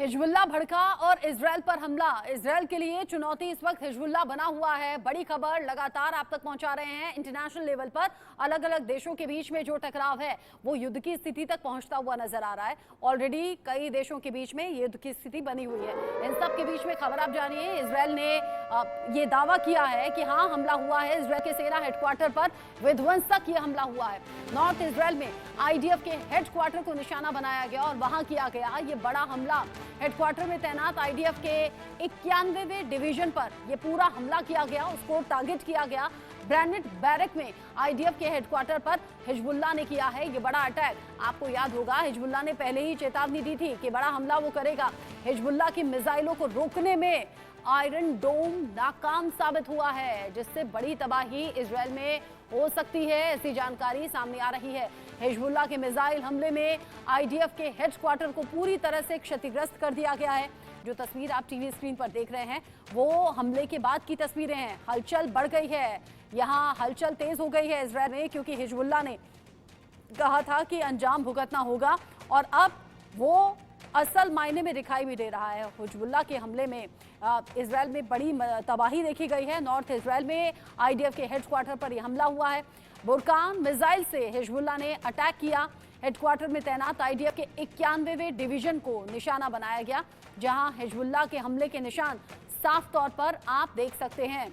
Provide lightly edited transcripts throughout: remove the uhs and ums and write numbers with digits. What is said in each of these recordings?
Hezbollah भड़का और Israel पर हमला। इजरायल के लिए चुनौती इस वक्त हिजबुल्लाह बना हुआ है। बड़ी खबर लगातार आप तक पहुंचा रहे हैं। इंटरनेशनल लेवल पर अलग अलग देशों के बीच में जो टकराव है वो युद्ध की स्थिति तक पहुंचता हुआ नजर आ रहा है। ऑलरेडी कई देशों के बीच में युद्ध की स्थिति बनी हुई है। इन सब के बीच में खबर आप जानिए, इजरायल ने ये दावा किया है कि हाँ, हमला हुआ है। इजरायल के सेना हेडक्वार्टर पर विध्वंसक ये हमला हुआ है। नॉर्थ इजरायल में आईडीएफ के हेडक्वार्टर को निशाना बनाया गया और वहां किया गया ये बड़ा हमला। हेडक्वार्टर में तैनात आईडीएफ के 91वें डिवीजन पर यह पूरा हमला किया गया, उसको टारगेट किया गया। ब्रांडेड बैरक में आईडीएफ के हेडक्वार्टर पर हिजबुल्लाह ने किया है ये बड़ा अटैक। आपको याद होगा, हिजबुल्लाह ने पहले ही चेतावनी दी थी कि बड़ा हमला वो करेगा। हिजबुल्लाह की मिसाइलों को रोकने में आयरन डोम नाकाम साबित हुआ है, जिससे बड़ी तबाही इजरायल में हो सकती है, ऐसी जानकारी सामने आ रही है। हिजबुल्लाह के मिसाइल हमले में आईडीएफ के हेडक्वार्टर को पूरी तरह से क्षतिग्रस्त कर दिया गया है। जो तस्वीर आप टीवी स्क्रीन पर देख रहे हैं वो हमले के बाद की तस्वीरें हैं। हलचल बढ़ गई है, यहाँ हलचल तेज हो गई है इजरायल में, क्योंकि हिजबुल्लाह ने कहा था कि अंजाम भुगतना होगा और अब वो असल मायने में दिखाई भी दे रहा है। हिजबुल्लाह के हमले में इजरायल में बड़ी तबाही देखी गई है। नॉर्थ इजरायल में आईडीएफ के हेडक्वार्टर पर यह हमला हुआ है। बुरकान मिसाइल से हिजबुल्लाह ने अटैक किया। हेडक्वार्टर में तैनात आईडीएफ के 91वें डिवीजन को निशाना बनाया गया, जहां हिजबुल्लाह के हमले के निशान साफ तौर पर आप देख सकते हैं।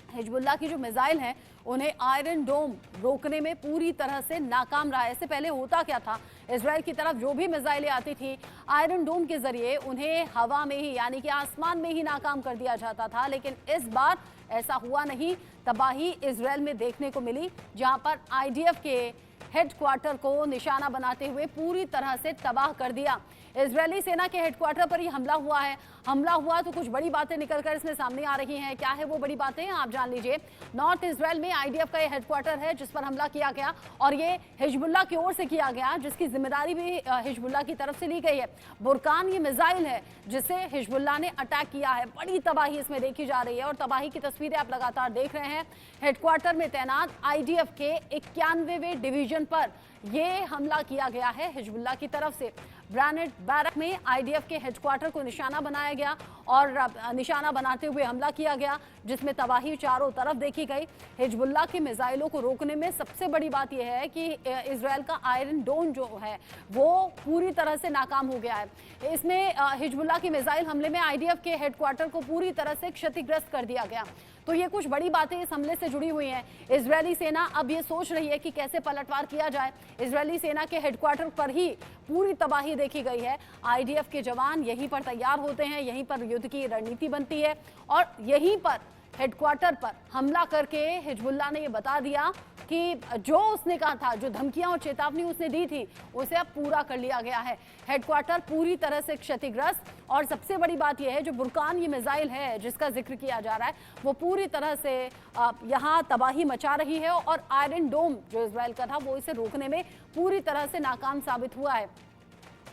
हिजबुल्लाह की जो मिसाइल हैं उन्हें आयरन डोम रोकने में पूरी तरह से नाकाम रहा है। इससे पहले होता क्या था, इजरायल की तरफ जो भी मिसाइलें आती थी आयरन डोम के जरिए उन्हें हवा में ही, यानी कि आसमान में ही नाकाम कर दिया जाता था। लेकिन इस बार ऐसा हुआ नहीं। तबाही इजरायल में देखने को मिली, जहां पर आईडीएफ के हेडक्वार्टर को निशाना बनाते हुए पूरी तरह से तबाह कर दिया। इजरायली सेना के हेडक्वार्टर पर ही हमला हुआ है। हमला हुआ तो कुछ बड़ी बातें निकलकर इसमें सामने आ रही हैं। क्या है वो बड़ी बातें, आप जान लीजिए। नॉर्थ इजरायल में आईडीएफ का ये हेडक्वार्टर है जिस पर हमला किया गया और ये हिजबुल्लाह की ओर से किया गया, जिसकी जिम्मेदारी भी हिजबुल्लाह की तरफ से ली गई है। बुरकान ये मिसाइल है जिसे हिजबुल्लाह ने अटैक किया है। बड़ी तबाही इसमें देखी जा रही है और तबाही की तस्वीरें आप लगातार देख रहे हैं। हेडक्वार्टर में तैनात आईडीएफ के 91वें डिवीजन पर यह हमला किया गया है हिजबुल्लाह की तरफ से। ब्रांडेड बैरक में आईडीएफ के हेडक्वार्टर को निशाना बनाया गया और निशाना बनाते हुए हमला किया गया, जिसमें तबाही चारों तरफ देखी गई। हिजबुल्लाह की मिसाइलों को रोकने में सबसे बड़ी बात यह है कि इजरायल का आयरन डोम जो है वो पूरी तरह से नाकाम हो गया है। इसमें हिजबुल्लाह की मिसाइल हमले में आईडीएफ के हेडक्वार्टर को पूरी तरह से क्षतिग्रस्त कर दिया गया। तो ये कुछ बड़ी बातें इस हमले से जुड़ी हुई हैं। इजरायली सेना अब ये सोच रही है कि कैसे पलटवार किया जाए। इजरायली सेना के हेडक्वार्टर पर ही पूरी तबाही देखी गई है। आईडीएफ के जवान यहीं पर तैयार होते हैं, यहीं पर युद्ध की रणनीति बनती है और यहीं पर हेडक्वार्टर पर हमला करके हिजबुल्लाह ने ये बता दिया कि जो उसने कहा था, जो धमकियां और चेतावनी उसने दी थी, उसे अब पूरा कर लिया गया है। हेडक्वार्टर पूरी तरह से क्षतिग्रस्त और सबसे बड़ी बात यह है, जो बुरकान ये मिसाइल है जिसका जिक्र किया जा रहा है वो पूरी तरह से यहाँ तबाही मचा रही है और आयरन डोम जो इजरायल का था वो इसे रोकने में पूरी तरह से नाकाम साबित हुआ है।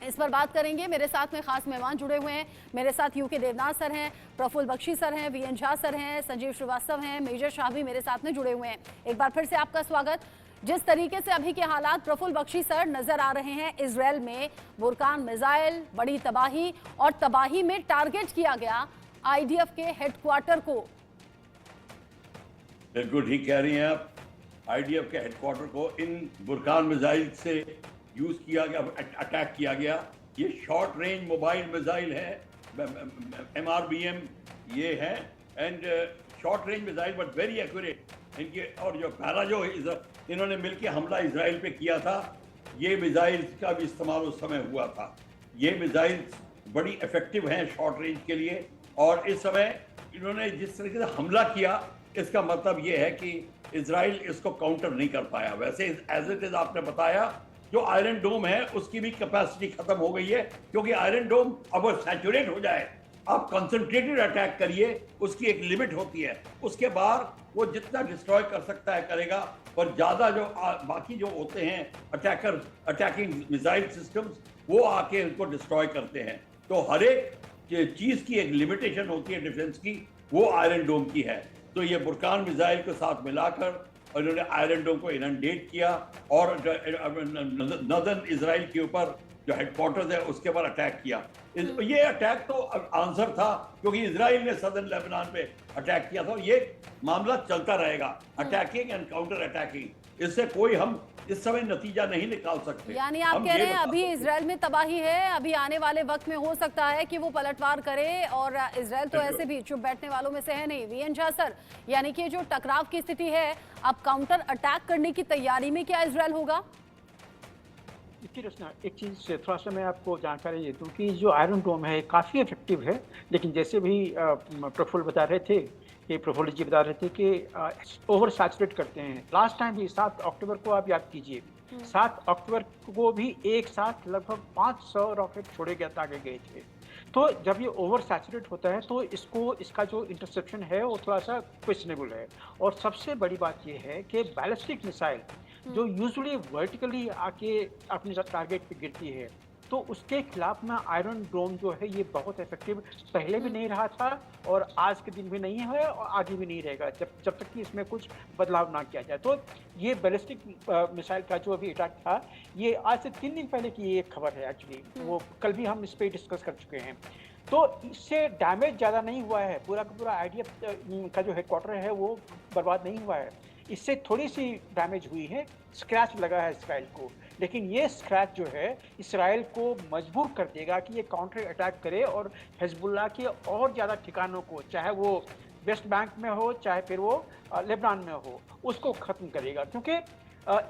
इस पर बात करेंगे। मेरे साथ में खास मेहमान जुड़े हुए हैं। मेरे साथ यूके देवनाथ सर हैं, प्रफुल्ल बख्शी सर हैं, वीएन झा सर हैं, संजीव श्रीवास्तव हैं, मेजर शाह भी मेरे साथ में जुड़े हुए हैं। एक बार फिर से आपका स्वागत। जिस तरीके से अभी के हालात प्रफुल्ल बख्शी सर नजर आ रहे हैं इजरायल में, बुरकान मिसाइल, बड़ी तबाही और तबाही में टारगेट किया गया आईडीएफ के हेडक्वार्टर को। बिल्कुल ठीक कह रही हैं आप। आईडीएफ के हेडक्वार्टर को इन बुरकान मिसाइल से यूज किया गया, अटैक किया गया। ये शॉर्ट रेंज मोबाइल मिसाइल है, MRBM ये है, and short range missile but very accurate इनके। और जो पहला जो इन्होंने मिलकर हमला इजराइल पे किया था, ये मिसाइल का भी इस्तेमाल उस समय हुआ था। ये मिसाइल बड़ी इफेक्टिव हैं शॉर्ट रेंज के लिए और इस समय इन्होंने जिस तरीके से हमला किया, इसका मतलब ये है कि इजराइल इसको काउंटर नहीं कर पाया। वैसे एज इट इज आपने बताया, जो आयरन डोम है उसकी भी कैपेसिटी खत्म हो गई है, क्योंकि आयरन डोम अब सैचुरेट हो जाए, आप कंसंट्रेटेड अटैक करिए, उसकी एक लिमिट होती है। उसके बाद वो जितना डिस्ट्रॉय कर सकता है करेगा, और ज़्यादा जो बाकी जो होते हैं अटैकिंग मिसाइल सिस्टम्स, वो आके उनको डिस्ट्रॉय करते हैं। तो हर एक चीज़ की एक लिमिटेशन होती है डिफेंस की, वो आयरन डोम की है। तो ये बुरकान मिसाइल के साथ मिलाकर और इन्होंने आयरन डोम को इनंडेट किया और नॉर्दर्न इजराइल के ऊपर जो हेडक्वार्टर्स है उसके ऊपर अटैक किया। ये अटैक तो आंसर था क्योंकि इजराइल ने सदर्न लेबनान पे अटैक किया था, और ये मामला चलता रहेगा, अटैकिंग एंड काउंटर अटैकिंग। इससे कोई हम इस समय नतीजा नहीं निकाल सकते। यानी आप कह रहे हैं अभी इजराइल में तबाही है, अभी आने वाले वक्त में हो सकता है कि वो पलटवार करे, और इजराइल तो ऐसे भी चुप बैठने वालों में से है नहीं। वीएन झा सर, यानी कि जो टकराव की स्थिति है, अब काउंटर अटैक करने की तैयारी में क्या इजराइल होगा? देखिए रचना, एक चीज़ थोड़ा सा मैं आपको जानकारी दे दूँ कि जो आयरन डोम है काफ़ी इफेक्टिव है, लेकिन जैसे भी प्रफुल्ल बता रहे थे कि प्रफुल्ल जी बता रहे थे कि ओवर सैचुरेट करते हैं। लास्ट टाइम भी 7 अक्टूबर को आप याद कीजिए, 7 अक्टूबर को भी एक साथ लगभग 500 रॉकेट छोड़े दागे गए थे। तो जब ये ओवर सैचुरेट होता है तो इसका जो इंटरसेप्शन है वो थोड़ा सा क्वेश्चनेबल है। और सबसे बड़ी बात ये है कि बैलिस्टिक मिसाइल जो यूजुअली वर्टिकली आके अपने टारगेट पे गिरती है, तो उसके खिलाफ में आयरन डोम जो है ये बहुत इफेक्टिव पहले भी नहीं रहा था, और आज के दिन भी नहीं है, और आगे भी नहीं रहेगा जब तक कि इसमें कुछ बदलाव ना किया जाए। तो ये बैलिस्टिक मिसाइल का जो अभी अटैक था, ये आज से 3 दिन पहले की ये खबर है एक्चुअली, वो कल भी हम इस पर डिस्कस कर चुके हैं। तो इससे डैमेज ज़्यादा नहीं हुआ है, पूरा का पूरा आईडीएफ का जो हेडक्वार्टर है वो बर्बाद नहीं हुआ है। इससे थोड़ी सी डैमेज हुई है, स्क्रैच लगा है इसराइल को, लेकिन ये स्क्रैच जो है इसराइल को मजबूर कर देगा कि ये काउंटर अटैक करे और हिजबुल्लाह के और ज़्यादा ठिकानों को, चाहे वो वेस्ट बैंक में हो चाहे फिर वो लेबनान में हो, उसको ख़त्म करेगा। क्योंकि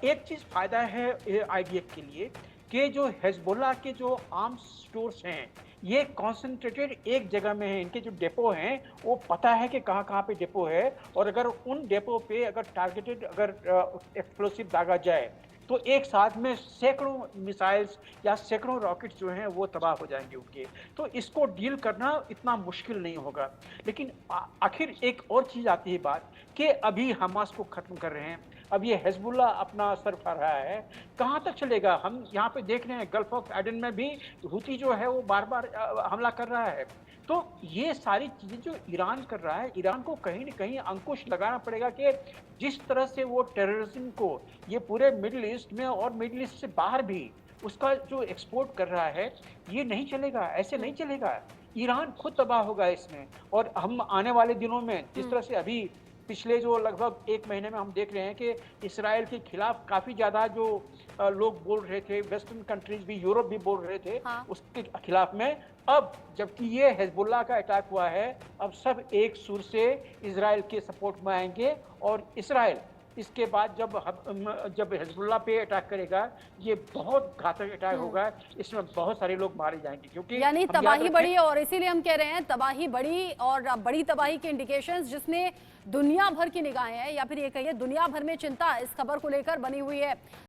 एक चीज़ फ़ायदा है आईडीएफ के लिए कि जो हिजबुल्लाह के जो आर्म्स स्टोर्स हैं ये कॉन्सेंट्रेटेड एक जगह में है। इनके जो डेपो हैं वो पता है कि कहाँ कहाँ पे डेपो है, और अगर उन डेपो पे अगर टारगेटेड एक्सप्लोसिव दागा जाए तो एक साथ में सैकड़ों मिसाइल्स या सैकड़ों रॉकेट्स जो हैं वो तबाह हो जाएंगे उनके। तो इसको डील करना इतना मुश्किल नहीं होगा। लेकिन आखिर एक और चीज़ आती है बात कि अभी हमास को ख़त्म कर रहे हैं, अब ये हिजबुल्लाह अपना सर उठा रहा है, कहाँ तक चलेगा? हम यहाँ पे देख रहे हैं गल्फ ऑफ एडन में भी हूती जो है वो बार बार हमला कर रहा है। तो ये सारी चीज़ें जो ईरान कर रहा है, ईरान को कहीं न कहीं अंकुश लगाना पड़ेगा कि जिस तरह से वो टेररिज्म को ये पूरे मिडिल ईस्ट में और मिडिल ईस्ट से बाहर भी उसका जो एक्सपोर्ट कर रहा है, ये नहीं चलेगा, ऐसे नहीं चलेगा। ईरान खुद तबाह होगा इसमें। और हम आने वाले दिनों में जिस तरह से अभी पिछले जो लगभग 1 महीने में हम देख रहे हैं कि इसराइल के खिलाफ काफ़ी ज़्यादा जो लोग बोल रहे थे, वेस्टर्न कंट्रीज भी, यूरोप भी बोल रहे थे उसके खिलाफ में, अब जबकि ये हिजबुल्लाह का अटैक हुआ है, अब सब एक सुर से इसराइल के सपोर्ट में आएंगे। और इसराइल इसके बाद जब हिजबुल्लाह पे अटैक करेगा, ये बहुत घातक अटैक होगा, इसमें बहुत सारे लोग मारे जाएंगे। क्योंकि यानी तबाही बड़ी, और इसीलिए हम कह रहे हैं तबाही बड़ी, और बड़ी तबाही के इंडिकेशंस जिसमें दुनिया भर की निगाहें हैं, या फिर ये कहिए दुनिया भर में चिंता इस खबर को लेकर बनी हुई है।